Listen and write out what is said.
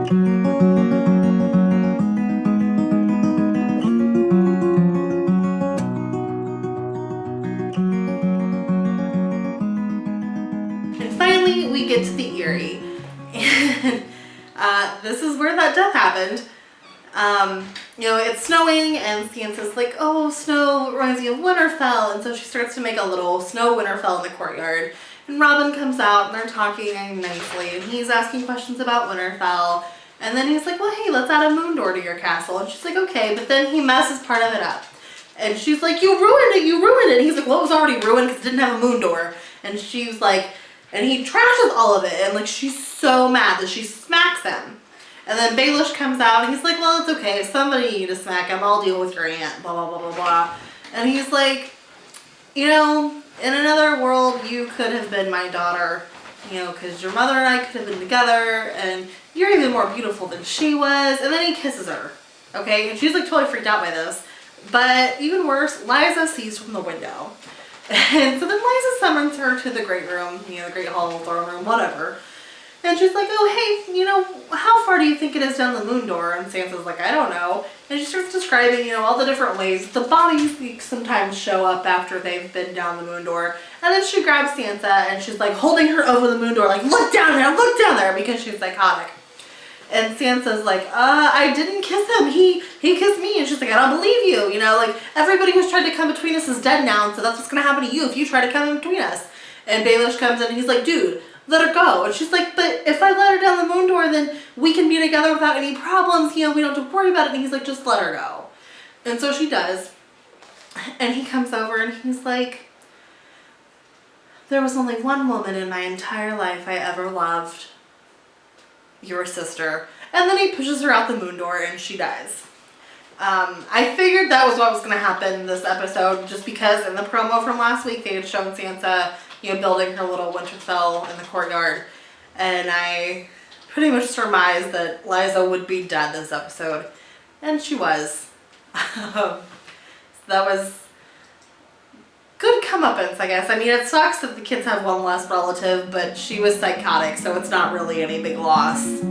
And finally, we get to the Eyrie. And this is where that death happened. It's snowing, and Sansa's like, oh, snow reminds me of Winterfell, and so she starts to make a little snow Winterfell in the courtyard. And Robin comes out, and they're talking nicely, and he's asking questions about Winterfell, and then he's like, well, hey, let's add a moon door to your castle, and she's like, okay, but then he messes part of it up. And she's like, you ruined it, and he's like, well, it was already ruined because it didn't have a moon door. And she's like, and he trashes all of it, and like, she's so mad that she smacks him. And then Baelish comes out, and he's like, well, it's okay. If somebody needs to smack him, I'll deal with your aunt, blah, blah, blah, blah, blah. And he's like, in another world, you could have been my daughter, because your mother and I could have been together, and you're even more beautiful than she was. And then he kisses her, okay? And she's like totally freaked out by this. But even worse, Liza sees from the window. And so then Liza summons her to the great room, the great hall, throne room, whatever. And she's like, oh, hey, how far do you think it is down the moon door? And Sansa's like, I don't know. And she starts describing, all the different ways the bodies sometimes show up after they've been down the moon door. And then she grabs Sansa, and she's like holding her over the moon door, like, look down there, because she's psychotic. And Sansa's like, I didn't kiss him. He kissed me. And she's like, I don't believe you. Like, everybody who's tried to come between us is dead now, and so that's what's going to happen to you if you try to come in between us. And Baelish comes in, and he's like, dude, let her go. And she's like, but if I let her down the moon door, then we can be together without any problems. We don't have to worry about it. And he's like, just let her go. And so she does. And he comes over, and he's like, there was only one woman in my entire life I ever loved. Your sister. And then he pushes her out the moon door, and she dies. I figured that was what was going to happen this episode, just because in the promo from last week they had shown Sansa, building her little Winterfell in the courtyard, and I pretty much surmised that Liza would be dead this episode, and she was. That was good comeuppance, I guess. I mean, it sucks that the kids have one less relative, but she was psychotic, so it's not really any big loss.